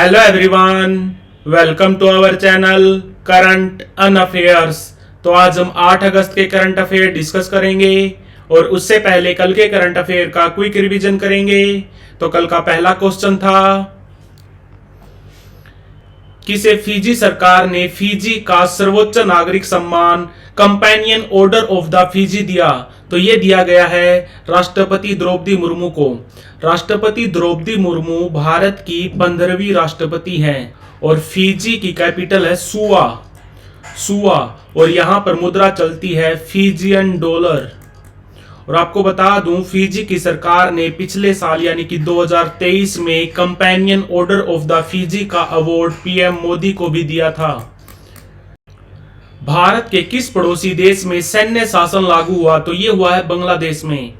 Hello everyone, welcome to our channel current on affairs. तो आज हम 8 अगस्त के करंट अफेयर डिस्कस करेंगे और उससे पहले कल के करंट अफेयर का क्विक रिवीजन करेंगे। तो कल का पहला क्वेश्चन था, किसे फिजी सरकार ने फिजी का सर्वोच्च नागरिक सम्मान companion order of the Fiji दिया? तो यह दिया गया है राष्ट्रपति द्रौपदी मुर्मू को। राष्ट्रपति द्रौपदी मुर्मू भारत की 15वीं राष्ट्रपति हैं और फिजी की कैपिटल है सुआ। और यहां पर मुद्रा चलती है फिजियन डॉलर। और आपको बता दूं, फिजी की सरकार ने पिछले साल यानी कि 2023 में companion order of the Fiji का अवार्ड पीएम मोदी को भी दिया था। भारत के किस पड़ोसी देश में सैन्य शासन लागू हुआ? तो ये हुआ है बांग्लादेश में।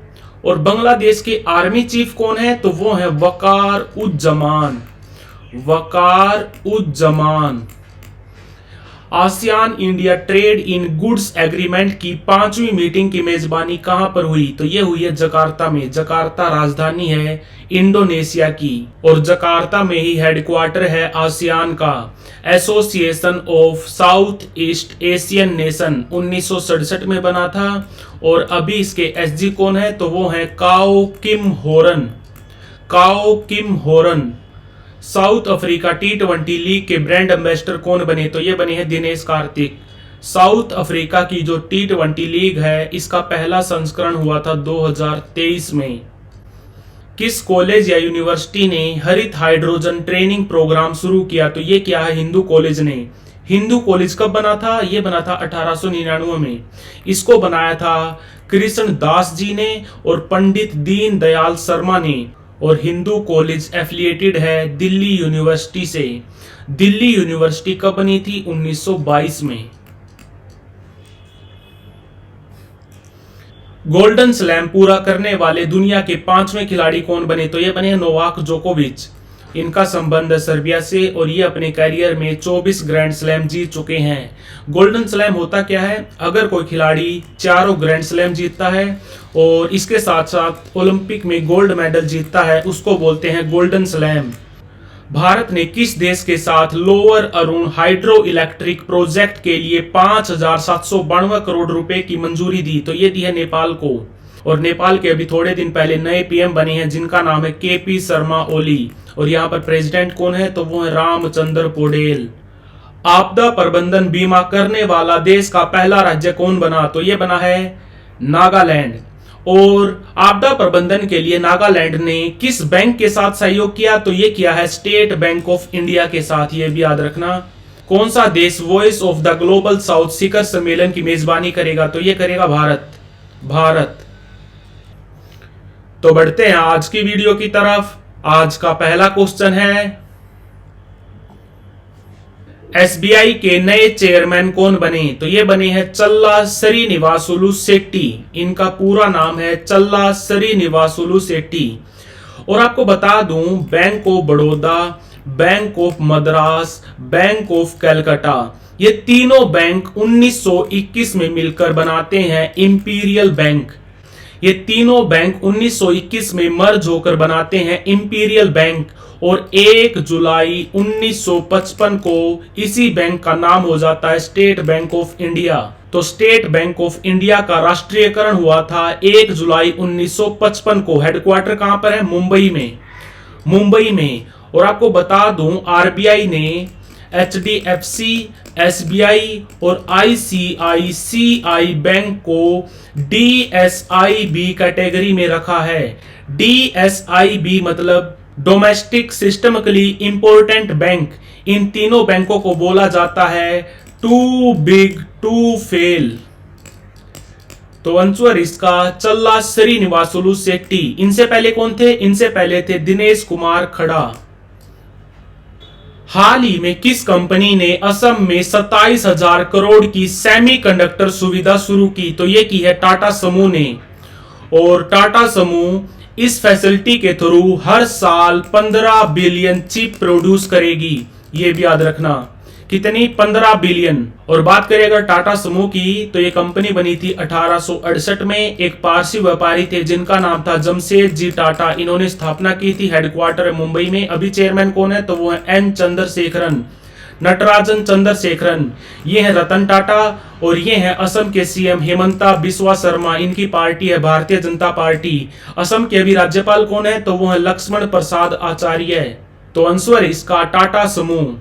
और बांग्लादेश के आर्मी चीफ कौन है? तो वो है Waqar Uzzaman. ASEAN India trade in goods agreement की 5वीं मीटिंग की मेजबानी कहां पर हुई? तो यह हुई है जकार्ता में। जकार्ता राजधानी है इंडोनेशिया की और जकार्ता में ही हेडक्वार्टर है आसियान का, association of south east Asian nation. 1967 में बना था और अभी इसके एसजी कौन है? तो वो है काओ किम होरन। साउथ अफ्रीका T20 लीग के ब्रांड एम्बेसडर कौन बने? तो ये बने हैं दिनेश कार्तिक। साउथ अफ्रीका की जो T20 लीग है, इसका पहला संस्करण हुआ था 2023 में। किस कॉलेज या यूनिवर्सिटी ने हरित हाइड्रोजन ट्रेनिंग प्रोग्राम शुरू किया? तो ये क्या है? हिंदू कॉलेज ने। हिंदू कॉलेज कब बना था? ये बना था 1899 में। इसको बनाया था कृष्ण दास जी ने और पंडित दीन दयाल शर्मा ने। और हिंदू कॉलेज एफिलिएटेड है दिल्ली यूनिवर्सिटी से। दिल्ली यूनिवर्सिटी कब बनी थी? 1922 में। गोल्डन स्लैम पूरा करने वाले दुनिया के 5वें खिलाड़ी कौन बने? तो ये बने नोवाक जोकोविच। इनका संबंध सर्बिया से और ये अपने कैरियर में 24 ग्रैंड स्लैम जीत चुके हैं। गोल्डन स्लैम होता क्या है? अगर कोई खिलाड़ी चारों ग्रैंड स्लैम जीतता है और इसके साथ साथ ओलंपिक में गोल्ड मेडल जीतता है, उसको बोलते हैं गोल्डन स्लैम। भारत ने किस देश के साथ lower Arun hydro electric project के लिए 5,792 करोड़ रुपए की मंजूरी दी? तो ये दी है नेपाल को। और नेपाल के अभी थोड़े दिन पहले नए पीएम बने हैं जिनका नाम है केपी शर्मा ओली। और यहाँ पर प्रेसिडेंट कौन है? तो वो है रामचंद्र पौडेल। आपदा प्रबंधन बीमा करने वाला देश का पहला राज्य कौन बना? तो ये बना है नागालैंड। और आपदा प्रबंधन के लिए नागालैंड ने किस बैंक के साथ सहयोग किया? तो ये किया है स्टेट बैंक ऑफ इंडिया के साथ। ये भी याद रखना। कौन सा देश Voice of the Global South शिखर सम्मेलन की मेजबानी करेगा? तो ये करेगा भारत। तो बढ़ते हैं आज की वीडियो की तरफ। आज का पहला क्वेश्चन है, एसबीआई के नए चेयरमैन कौन बने? तो ये बने हैं चल्ला श्रीनिवासुलु शेट्टी। इनका पूरा नाम है चल्ला श्रीनिवासुलु शेट्टी। और आपको बता दूं, bank of Baroda, bank of Madras, bank of Calcutta, ये तीनों बैंक 1921 में मिलकर बनाते हैं इंपीरियल बैंक। ये तीनों बैंक 1921 में मर्ज होकर बनाते हैं इंपीरियल बैंक। और 1 जुलाई 1955 को इसी बैंक का नाम हो जाता है स्टेट बैंक ऑफ इंडिया। तो स्टेट बैंक ऑफ इंडिया का राष्ट्रीयकरण हुआ था 1 जुलाई 1955 को। हेडक्वार्टर कहां पर है? मुंबई में। और आपको बता दूं, आरबीआई ने HDFC, SBI और ICICI बैंक को DSIB कैटेगरी में रखा है। DSIB मतलब डोमेस्टिक सिस्टमिकली इंपॉर्टेंट बैंक। इन तीनों बैंकों को बोला जाता है टू बिग टू फेल। तो आंसर इसका चल्ला श्रीनिवासुलु शेट्टी। इनसे पहले कौन थे? इनसे पहले थे दिनेश कुमार खड़ा। हाल ही में किस कंपनी ने असम में 27,000 करोड़ की सेमीकंडक्टर सुविधा शुरू की? तो ये की है टाटा समूह ने। और टाटा समूह इस फैसिलिटी के थ्रू हर साल 15 बिलियन चिप प्रोड्यूस करेगी। ये भी याद रखना कितनी? 15 बिलियन। और बात करें अगर टाटा समूह की, तो ये कंपनी बनी थी 1868 में। एक पारसी व्यापारी थे जिनका नाम था जमशेद जी टाटा, इन्होंने स्थापना की थी। हेडक्वार्टर है मुंबई में। अभी चेयरमैन कौन है? तो वो है एन चंद्रशेखरन, नटराजन चंद्रशेखरन। ये है रतन टाटा और ये है असम के सीएम हेमंता बिस्वा शर्मा। इनकी पार्टी है भारतीय जनता पार्टी। असम के अभी राज्यपाल कौन है? तो वो है लक्ष्मण प्रसाद आचार्य। तो आंसर इसका टाटा समूह।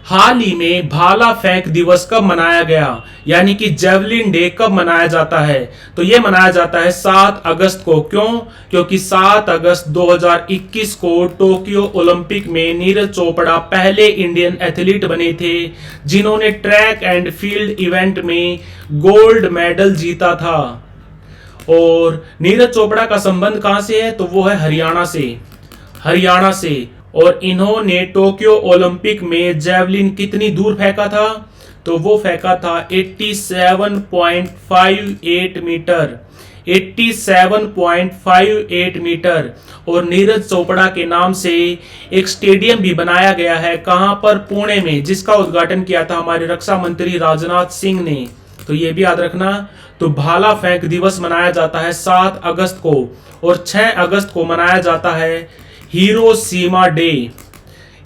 हाल ही में भाला फेंक दिवस कब मनाया गया, यानी कि जेवलिन डे कब मनाया जाता है? तो यह मनाया जाता है 7 अगस्त को। क्यों? क्योंकि 7 अगस्त 2021 को टोक्यो ओलंपिक में नीरज चोपड़ा पहले इंडियन एथलीट बने थे जिन्होंने ट्रैक एंड फील्ड इवेंट में गोल्ड मेडल जीता था। और नीरज चोपड़ा का संबंध कहां से है? तो वो है हरियाणा से। हरियाणा से। और इन्होंने टोक्यो ओलंपिक में जेवलिन कितनी दूर फेंका था? तो वो फेंका था 87.58 मीटर। 87.58 मीटर। और नीरज चोपड़ा के नाम से एक स्टेडियम भी बनाया गया है। कहां पर? पुणे में, जिसका उद्घाटन किया था हमारे रक्षा मंत्री राजनाथ सिंह ने। तो ये भी याद रखना। तो भाला फेंक दिवस मनाया जाता है 7 अगस्त को। और 6 अगस्त को मनाया जाता है हिरोशिमा डे।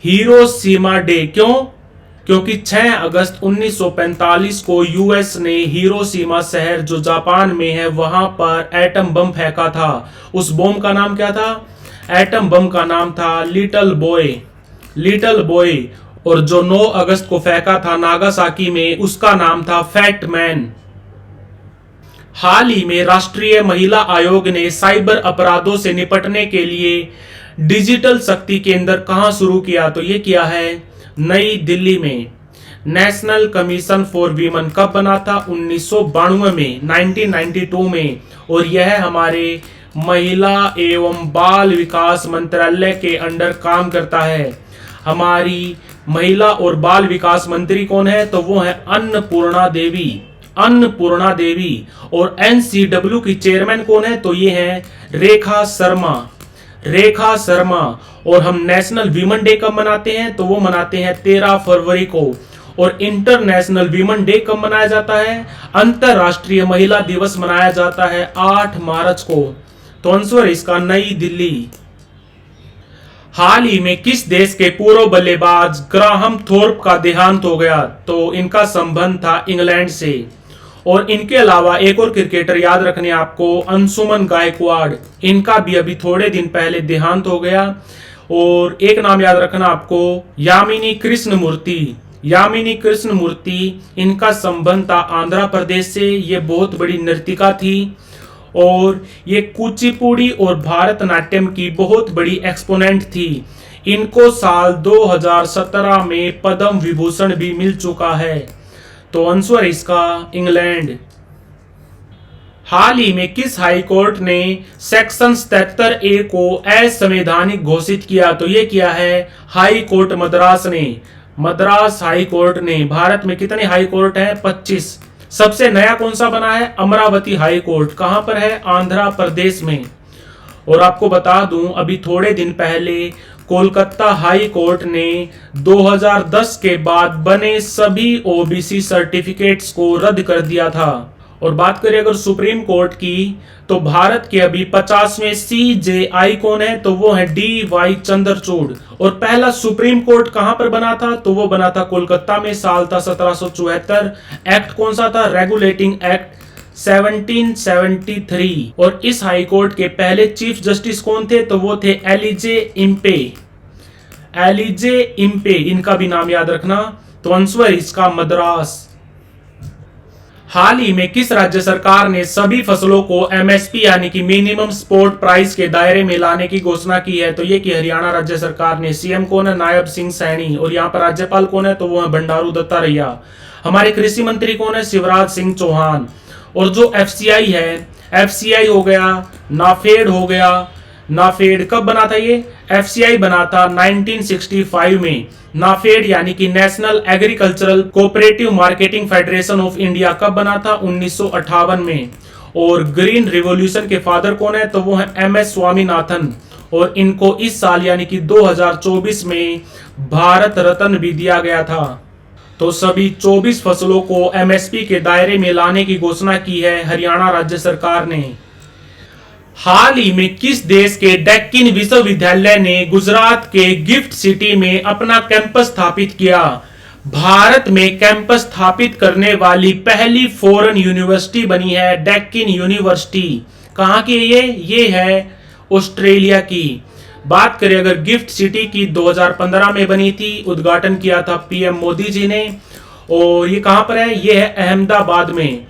हिरोशिमा डे क्यों? क्योंकि 6 अगस्त 1945 को यूएस ने हिरोशिमा शहर जो जापान में है वहां पर एटम बम फेंका था। उस बम का नाम क्या था? एटम बम का नाम था लिटिल बॉय। Little boy. और जो 9 अगस्त को फेंका था नागासाकी में, उसका नाम था फैट मैन। हाल ही में राष्ट्रीय महिला आयोग ने साइबर अपराधों से निपटने के लिए डिजिटल शक्ति केंद्र कहां शुरू किया? तो ये किया है नई दिल्ली में। नेशनल कमीशन फॉर वीमेन कब बना था? 1992 में, 1992 में। और यह हमारे महिला एवं बाल विकास मंत्रालय के अंडर काम करता है। हमारी महिला और बाल विकास मंत्री कौन है? तो वो है अन्नपूर्णा देवी। अन्नपूर्णा देवी। और एनसीडब्ल्यू की चेयरमैन कौन है? तो ये है रेखा शर्मा। रेखा शर्मा। और हम नेशनल वीमेन डे कब मनाते हैं? तो वो मनाते हैं 13 फरवरी को। और इंटरनेशनल वीमेन डे कब मनाया जाता है? अंतरराष्ट्रीय महिला दिवस मनाया जाता है 8 मार्च को। तो आंसर इसका नई दिल्ली। हाल ही में किस देश के पूर्व बल्लेबाज ग्राहम थोर्प का देहांत हो गया? तो इनका संबंध था इंग्लैंड से। और इनके अलावा एक और क्रिकेटर याद रखने आपको, अंशुमन गायकवाड़। इनका भी अभी थोड़े दिन पहले देहांत हो गया। और एक नाम याद रखना आपको, यामिनी कृष्णमूर्ति। यामिनी कृष्णमूर्ति, इनका संबंध था आंध्र प्रदेश से। ये बहुत बड़ी नर्तिका थी और ये कुचिपुड़ी और भारतनाट्यम की बहुत बड़ी एक्सपोनेंट थी। इनको साल 2017 में पद्म विभूषण भी मिल चुका है। तो आंसर इसका इंग्लैंड। हाल ही में किस हाई कोर्ट ने सेक्शन 77A को असंवैधानिक घोषित किया? तो ये किया है हाई कोर्ट मद्रास ने। मद्रास हाई कोर्ट ने। भारत में कितने हाई कोर्ट हैं? 25। सबसे नया कौन सा बना है? Amravati high court. कहां पर है? आंध्र प्रदेश में। और आपको बता दूं, अभी थोड़े दिन पहले कोलकाता हाई कोर्ट ने 2010 के बाद बने सभी ओबीसी सर्टिफिकेट्स को रद्द कर दिया था। और बात करें अगर सुप्रीम कोर्ट की, तो भारत के अभी 50वें CJI कौन है? तो वो है DY चंद्रचूड़। और पहला सुप्रीम कोर्ट कहां पर बना था? तो वो बना था कोलकाता में। साल था 1774। एक्ट कौन सा था? Regulating act 1773। और इस हाई कोर्ट के पहले चीफ जस्टिस कौन थे? तो वो थे एलिजे इम्पे। एलिजे इम्पे, इनका भी नाम याद रखना। तो आंसर इसका मद्रास। हाल ही में किस राज्य सरकार ने सभी फसलों को MSP यानी कि मिनिमम सपोर्ट प्राइस के दायरे में लाने की घोषणा की है? तो ये कि हरियाणा राज्य सरकार ने। सीएम कौन है? नायब सिंह सैनी। और यहाँ पर राज्यपाल कौन है? तो वो है बंडारू दत्तात्रेय। हमारे कृषि मंत्री कौन है? शिवराज सिंह चौहान। और जो FCI है, FCI हो गया, नाफेड हो गया। नाफेड कब बना था? ये FCI बना था 1965 में। नाफेड यानी कि national agricultural cooperative marketing federation of India कब बना था? 1958 में। और ग्रीन रिवॉल्यूशन के फादर कौन है? तो वो है MS स्वामीनाथन। और इनको इस साल यानी कि 2024 में भारत रत्न भी दिया गया था। तो सभी 24 फसलों को एमएसपी के दायरे में लाने की घोषणा की है हरियाणा राज्य सरकार ने। हाल ही में किस देश के डेक्कन विश्वविद्यालय ने गुजरात के गिफ्ट सिटी में अपना कैंपस स्थापित किया? भारत में कैंपस स्थापित करने वाली पहली फॉरेन यूनिवर्सिटी बनी है डेक्कन यूनिवर्सिटी। कहां की ये है ऑस्ट्रेलिया की। बात करें अगर गिफ्ट सिटी की, 2015 में बनी थी, उद्घाटन किया था पीएम मोदी जी ने। और ये कहां पर है? ये है अहमदाबाद में।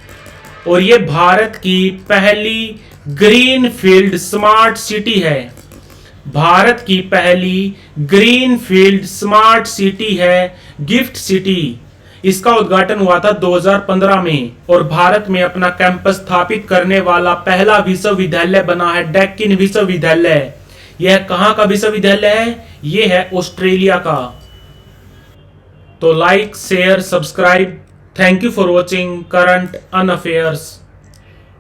और ये भारत की पहली ग्रीन फील्ड स्मार्ट सिटी है। भारत की पहली ग्रीन फील्ड स्मार्ट सिटी है गिफ्ट सिटी। इसका उद्घाटन हुआ था 2015 में और भारत में अपना कैंपस स्थापित करने वाला पहला विश्वविद्यालय बना है डेक्कन विश्वविद्यालय। यह कहां का विश्वविद्यालय है? यह है ऑस्ट्रेलिया का। तो like, share, subscribe. Thank you for watching current on affairs.